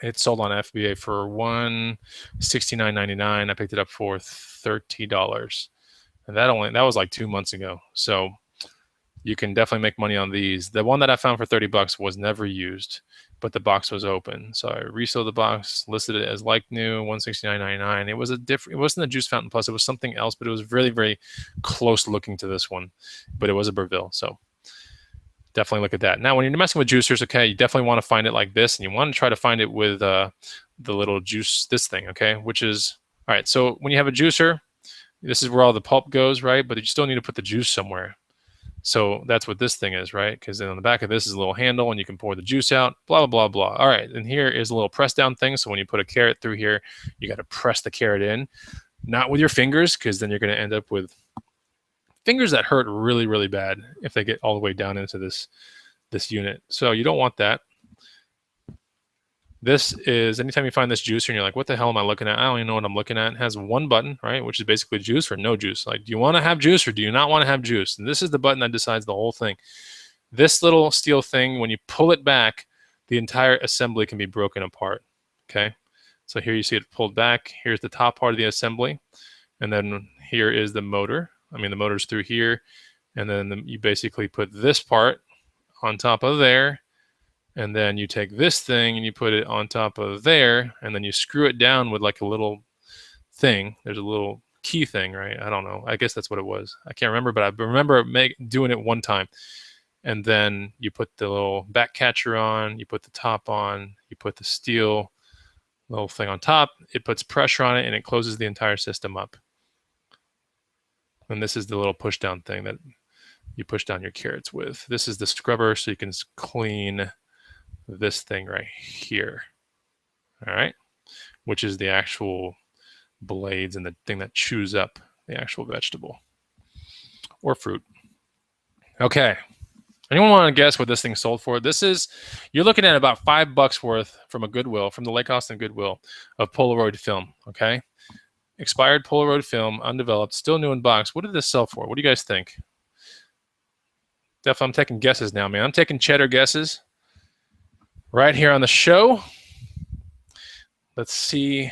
It sold on FBA for $169.99. I picked it up for $30. And that was like 2 months ago. So you can definitely make money on these. The one that I found for 30 bucks was never used, but the box was open. So I resold the box, listed it as like new, $169.99. It wasn't a Juice Fountain Plus, it was something else, but it was really, very close looking to this one. But it was a Breville. So definitely look at that. Now, when you're messing with juicers, okay, you definitely want to find it like this, and you want to try to find it with the little juice, this thing, okay, which is, all right, so when you have a juicer, this is where all the pulp goes, right? But you still need to put the juice somewhere. So that's what this thing is, right? Because then on the back of this is a little handle, and you can pour the juice out, blah, blah, blah, blah. All right, and here is a little press down thing. So when you put a carrot through here, you got to press the carrot in. Not with your fingers, because then you're going to end up with fingers that hurt really, really bad if they get all the way down into this unit. So you don't want that. This is, anytime you find this juicer and you're like, what the hell am I looking at? I don't even know what I'm looking at. It has one button, right, which is basically juice or no juice. Like, do you want to have juice or do you not want to have juice? And this is the button that decides the whole thing. This little steel thing, when you pull it back, the entire assembly can be broken apart, okay? So here you see it pulled back. Here's the top part of the assembly. And then here is the motor. I mean, the motor's through here. And then you basically put this part on top of there. And then you take this thing and you put it on top of there, and then you screw it down with like a little thing. There's a little key thing, right? I don't know. I guess that's what it was. I can't remember, but I remember doing it one time. And then you put the little back catcher on, you put the top on, you put the steel little thing on top. It puts pressure on it, and it closes the entire system up. And this is the little push down thing that you push down your carrots with. This is the scrubber, so you can clean this thing right here, all right, which is the actual blades and the thing that chews up the actual vegetable or fruit. Okay, anyone want to guess what this thing sold for? This is, you're looking at about $5 worth from a Goodwill, from the Lake Austin Goodwill, of Polaroid film, okay? Expired Polaroid film, undeveloped, still new in box. What did this sell for? What do you guys think? Definitely, I'm taking guesses now, man. I'm taking cheddar guesses right here on the show. Let's see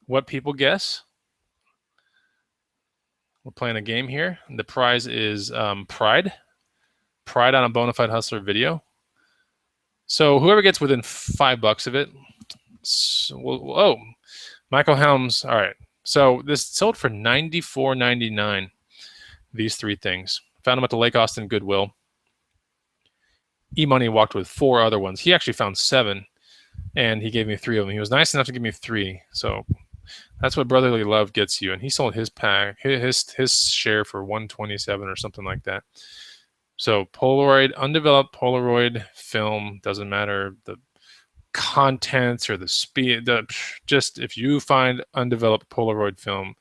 what people guess. We're playing a game here. The prize is Pride on a Bonafide Hustler video. So whoever gets within $5 of it. Oh, Michael Helms. All right. So this sold for $94.99. These three things. Found them at the Lake Austin Goodwill. E-Money walked with 4 other ones. He actually found 7, and he gave me 3 of them. He was nice enough to give me 3. So that's what brotherly love gets you. And he sold his pack, his share for $127 or something like that. So Polaroid, undeveloped Polaroid film, doesn't matter the contents or the speed. Just if you find undeveloped Polaroid film,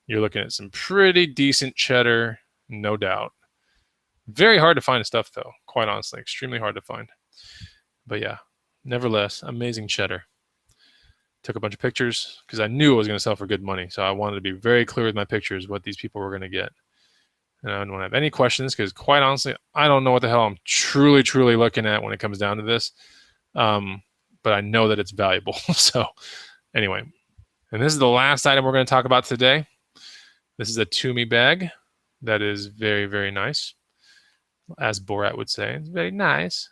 you're looking at some pretty decent cheddar, no doubt. Very hard to find stuff, though, quite honestly. Extremely hard to find. But yeah, nevertheless, amazing cheddar. Took a bunch of pictures because I knew it was going to sell for good money. So I wanted to be very clear with my pictures what these people were going to get. And I don't have any questions because, quite honestly, I don't know what the hell I'm truly, truly looking at when it comes down to this. But I know that it's valuable. So anyway, and this is the last item we're going to talk about today. This is a Tumi bag that is very, very nice. As Borat would say, it's very nice.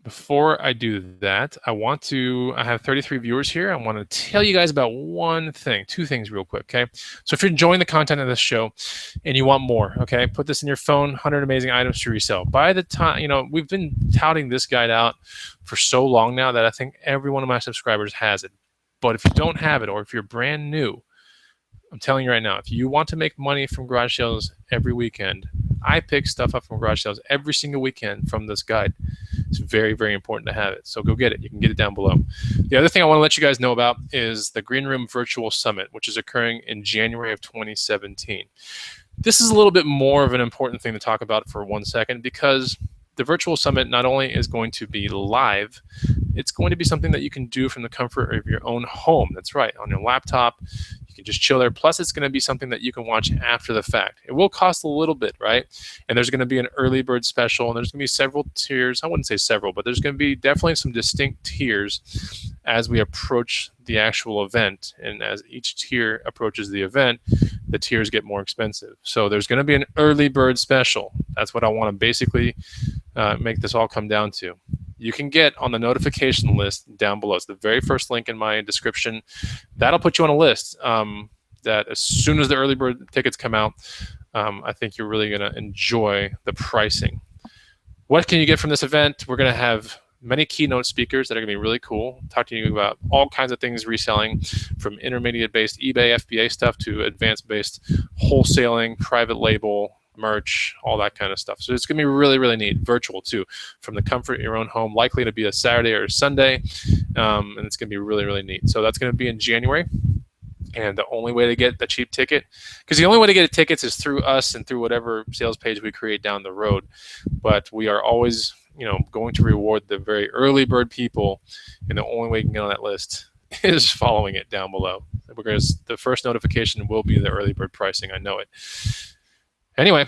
Before I do that, I have 33 viewers here. I want to tell you guys about two things real quick, okay? So if you're enjoying the content of this show and you want more, okay, put this in your phone, 100 amazing items to resell. By the time, we've been touting this guide out for so long now that I think every one of my subscribers has it. But if you don't have it, or if you're brand new, I'm telling you right now, if you want to make money from garage sales every weekend, I pick stuff up from garage sales every single weekend from this guide. It's very, very important to have it. So go get it. You can get it down below. The other thing I want to let you guys know about is the Green Room Virtual Summit, which is occurring in January of 2017. This is a little bit more of an important thing to talk about for 1 second, because the Virtual Summit not only is going to be live, it's going to be something that you can do from the comfort of your own home. That's right, on your laptop. You can just chill there. Plus, it's going to be something that you can watch after the fact. It will cost a little bit, right? And there's going to be an early bird special, and there's going to be several tiers. I wouldn't say several, but there's going to be definitely some distinct tiers as we approach the actual event. And as each tier approaches the event, the tiers get more expensive. So there's going to be an early bird special. That's what I want to basically make this all come down to. You can get on the notification list down below. It's the very first link in my description. That'll put you on a list that as soon as the early bird tickets come out, I think you're really going to enjoy the pricing. What can you get from this event? We're going to have many keynote speakers that are going to be really cool, talk to you about all kinds of things reselling, from intermediate-based eBay, FBA stuff to advanced-based wholesaling, private label, merch, all that kind of stuff. So it's going to be really, really neat. Virtual too, from the comfort of your own home, likely to be a Saturday or a Sunday. And it's going to be really, really neat. So that's going to be in January. And the only way to get the cheap ticket, because the only way to get tickets is through us and through whatever sales page we create down the road. But we are always, going to reward the very early bird people, and the only way you can get on that list is following it down below. Because the first notification will be the early bird pricing. I know it. Anyway,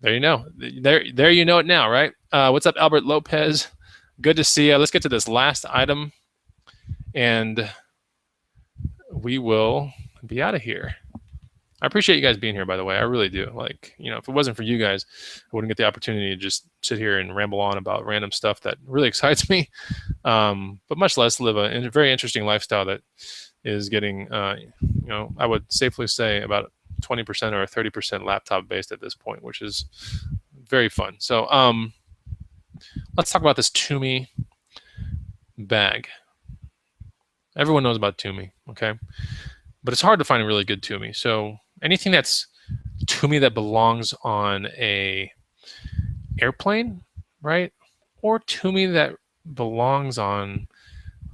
there you know. There you know it now, right? What's up, Albert Lopez? Good to see you. Let's get to this last item, and we will be out of here. I appreciate you guys being here, by the way. I really do. If it wasn't for you guys, I wouldn't get the opportunity to just sit here and ramble on about random stuff that really excites me, but much less live a very interesting lifestyle that is getting, I would safely say about 20% or 30% laptop based at this point, which is very fun. So let's talk about this Tumi bag. Everyone knows about Tumi, okay? But it's hard to find a really good Tumi. So anything that's Tumi that belongs on a airplane, right? Or Tumi that belongs on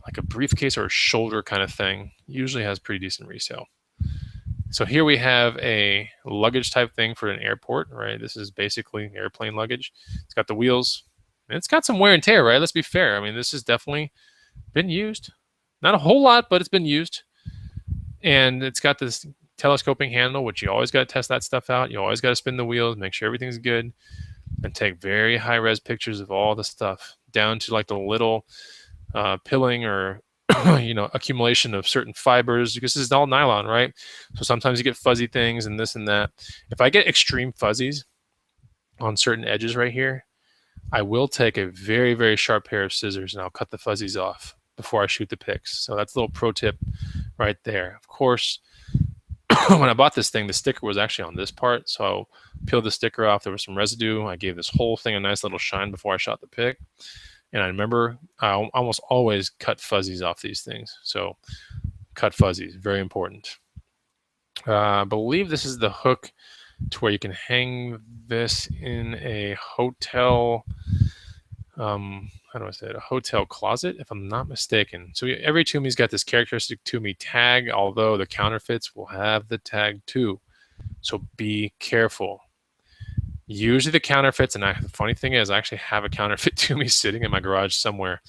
like a briefcase or a shoulder kind of thing usually has pretty decent resale. So here we have a luggage type thing for an airport, right? This is basically airplane luggage. It's got the wheels. And it's got some wear and tear, right? Let's be fair. I mean, this has definitely been used. Not a whole lot, but it's been used. And it's got this telescoping handle, which you always got to test that stuff out. You always got to spin the wheels, make sure everything's good, and take very high-res pictures of all the stuff, down to like the little pilling or accumulation of certain fibers, because this is all nylon, right? So sometimes you get fuzzy things and this and that. If I get extreme fuzzies on certain edges right here, I will take a very, very sharp pair of scissors and I'll cut the fuzzies off before I shoot the pics. So that's a little pro tip right there. Of course, when I bought this thing, the sticker was actually on this part. So I peeled the sticker off. There was some residue. I gave this whole thing a nice little shine before I shot the pic. And I remember I almost always cut fuzzies off these things. So cut fuzzies, very important. I believe this is the hook to where you can hang this in a hotel, how do I say it? A hotel closet, if I'm not mistaken. So every Tumi's got this characteristic Tumi tag, although the counterfeits will have the tag too. So be careful. Usually the counterfeits, and the funny thing is I actually have a counterfeit Tumi sitting in my garage somewhere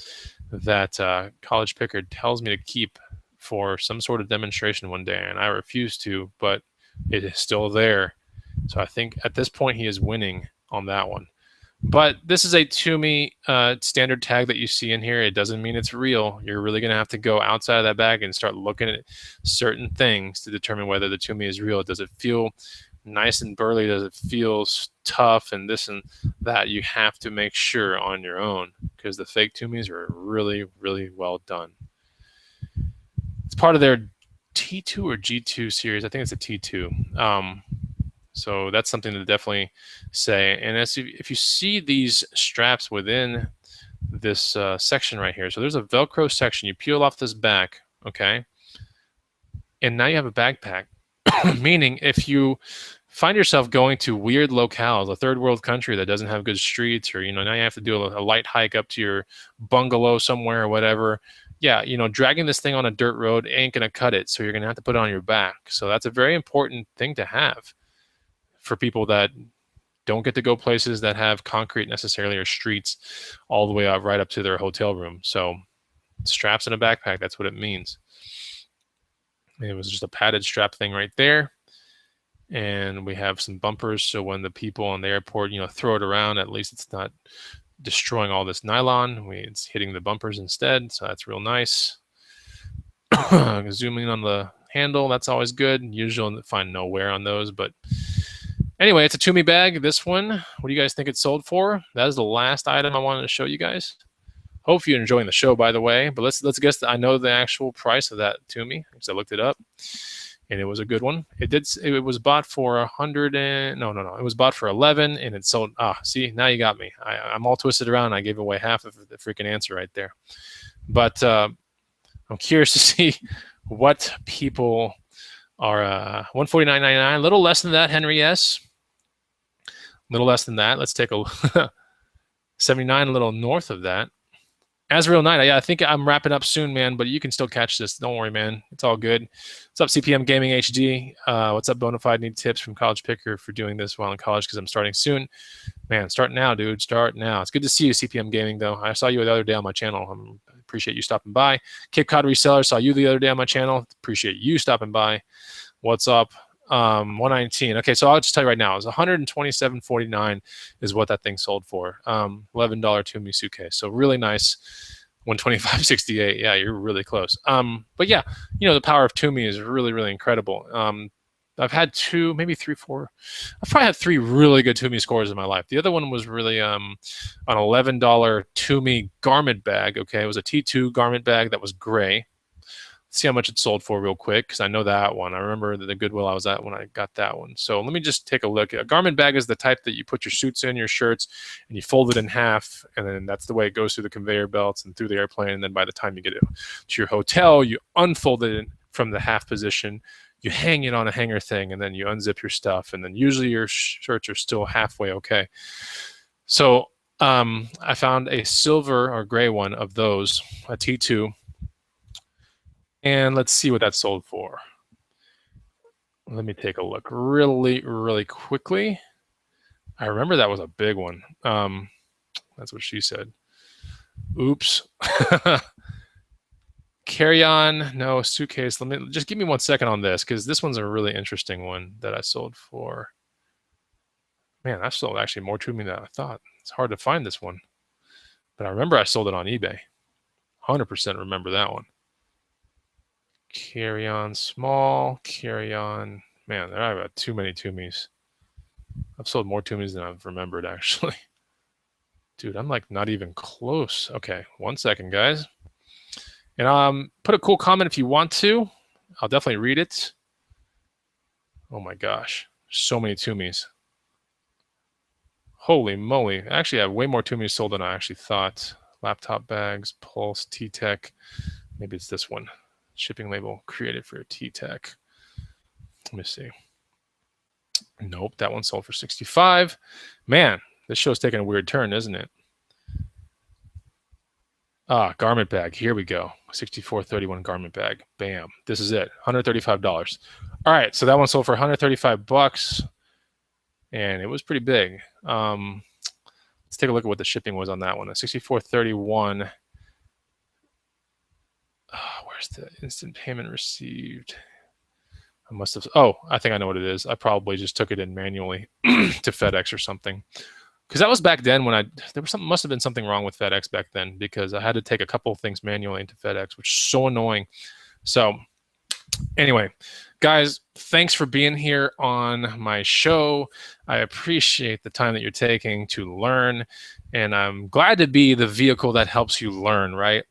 that College Pickard tells me to keep for some sort of demonstration one day, and I refuse to, but it is still there. So I think at this point he is winning on that one. But this is a Tumi standard tag that you see in here. It doesn't mean it's real. You're really going to have to go outside of that bag and start looking at certain things to determine whether the Tumi is real. Does it feel nice and burly? Does it feel tough and this and that? You have to make sure on your own, because the fake Tumis are really, really well done. It's part of their T2 or G2 series. I think it's a T2. So that's something to definitely say. And if you see these straps within this section right here, so there's a Velcro section. You peel off this back, okay? And now you have a backpack. Meaning if you find yourself going to weird locales, a third world country that doesn't have good streets, or, now you have to do a light hike up to your bungalow somewhere or whatever. Yeah, dragging this thing on a dirt road ain't going to cut it. So you're going to have to put it on your back. So that's a very important thing to have for people that don't get to go places that have concrete necessarily or streets all the way up right up to their hotel room. So straps in a backpack, that's what it means. It was just a padded strap thing right there. And we have some bumpers, so when the people in the airport, throw it around, at least it's not destroying all this nylon. It's hitting the bumpers instead, so that's real nice. Zooming on the handle, that's always good. Usually you'll find no wear on those, but anyway, it's a Tumi bag. This one, what do you guys think it's sold for? That is the last item I wanted to show you guys. Hope you're enjoying the show, by the way. But let's guess. I know the actual price of that Tumi because I looked it up, and it was a good one. It was bought for it was bought for 11, and it sold. See, now you got me. I'm all twisted around. I gave away half of the freaking answer right there. But I'm curious to see what people are. $149.99, a little less than that. Henry S. little less than that. Let's take a 79, a little north of that. Azrael Knight, yeah, I think I'm wrapping up soon, man, but you can still catch this. Don't worry, man. It's all good. What's up, CPM Gaming HD? What's up, Bonafide? Need tips from College Picker for doing this while in college because I'm starting soon. Man, start now, dude. Start now. It's good to see you, CPM Gaming, though. I saw you the other day on my channel. I appreciate you stopping by. Cape Cod Reseller, saw you the other day on my channel. Appreciate you stopping by. What's up? 119. Okay, so I'll just tell you right now, it's 127.49 is what that thing sold for. $11 Tumi suitcase. So really nice. 125.68. Yeah, you're really close. But yeah, you know, the power of Tumi is really, really incredible. I've had two, maybe three, four. I've probably had three really good Tumi scores in my life. The other one was really an $11 Tumi garment bag. Okay, it was a T2 garment bag that was gray. See how much it sold for real quick, because I know that one. I remember the Goodwill I was at when I got that one. So let me just take a look. A garment bag is the type that you put your suits in, your shirts, and you fold it in half, and then that's the way it goes through the conveyor belts and through the airplane. And then by the time you get it to your hotel, you unfold it from the half position, you hang it on a hanger thing, and then you unzip your stuff, and then usually your shirts are still halfway okay. So I found a silver or gray one of those, a T2. And let's see what that sold for. Let me take a look really, really quickly. I remember that was a big one. That's what she said. Oops. Carry on. No, suitcase. Let me just give me 1 second on this, because this one's a really interesting one that I sold for. Man, I sold actually more to me than I thought. It's hard to find this one. But I remember I sold it on eBay. 100% remember that one. Carry on small, carry on. Man, I've got too many Tumis. I've sold more Tumis than I've remembered, actually. Dude, I'm like not even close. Okay, 1 second, guys. And put a cool comment if you want to. I'll definitely read it. Oh my gosh, so many Tumis. Holy moly. Actually, I have way more Tumis sold than I actually thought. Laptop bags, Pulse, T-Tech. Maybe it's this one. Shipping label created for T-Tech. Let me see. Nope, that one sold for 65. Man, this show's taking a weird turn, isn't it? Garment bag. Here we go. 64.31 garment bag. Bam. This is it. $135. All right, so that one sold for 135 bucks, and it was pretty big. Let's take a look at what the shipping was on that one. A 64.31. Where's the instant payment received? I must have. Oh, I think I know what it is. I probably just took it in manually to FedEx or something. Because that was back then when must have been something wrong with FedEx back then, because I had to take a couple of things manually into FedEx, which is so annoying. So anyway, guys, thanks for being here on my show. I appreciate the time that you're taking to learn, and I'm glad to be the vehicle that helps you learn, right?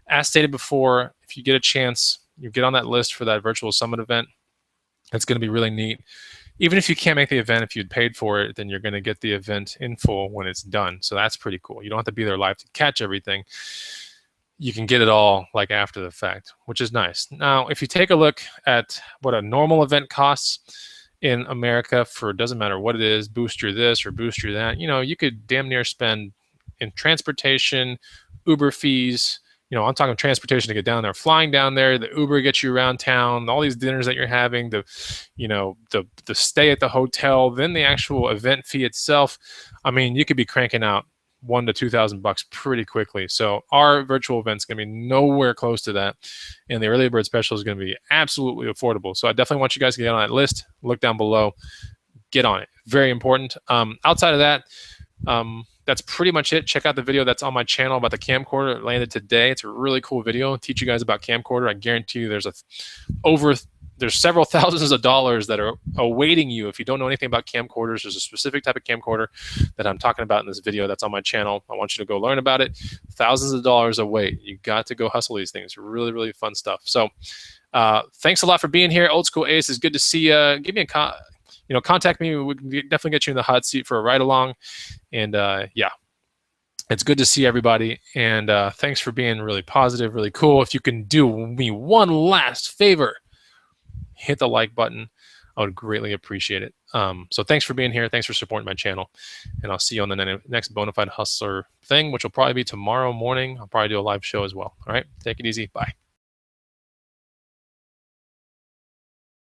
As stated before, if you get a chance, you get on that list for that virtual summit event. It's going to be really neat. Even if you can't make the event, if you'd paid for it, then you're going to get the event in full when it's done. So that's pretty cool. You don't have to be there live to catch everything. You can get it all like after the fact, which is nice. Now, if you take a look at what a normal event costs in America for, doesn't matter what it is, booster this or booster that, you know, you could damn near spend in transportation, Uber fees. You know, I'm talking transportation to get down there, flying down there, the Uber gets you around town, all these dinners that you're having, the stay at the hotel, then the actual event fee itself. I mean, you could be cranking out $1,000 to $2,000 pretty quickly. So our virtual event's going to be nowhere close to that, and the early bird special is going to be absolutely affordable. So I definitely want you guys to get on that list. Look down below, get on it. Very important. Outside of that, that's pretty much it. Check out the video that's on my channel about the camcorder. It landed today. It's a really cool video. I'll teach you guys about camcorder. I guarantee you there's several thousands of dollars that are awaiting you if you don't know anything about camcorders. There's a specific type of camcorder that I'm talking about in this video that's on my channel. I want you to go learn about it. Thousands of dollars await. You got to go hustle these things. Really, really fun stuff. So thanks a lot for being here. Old School Ace, is good to see you. Give me a contact me. We can definitely get you in the hot seat for a ride along. And yeah, it's good to see everybody. And thanks for being really positive, really cool. If you can do me one last favor, hit the like button. I would greatly appreciate it. So thanks for being here. Thanks for supporting my channel. And I'll see you on the next Bonafide Hustler thing, which will probably be tomorrow morning. I'll probably do a live show as well. All right. Take it easy. Bye.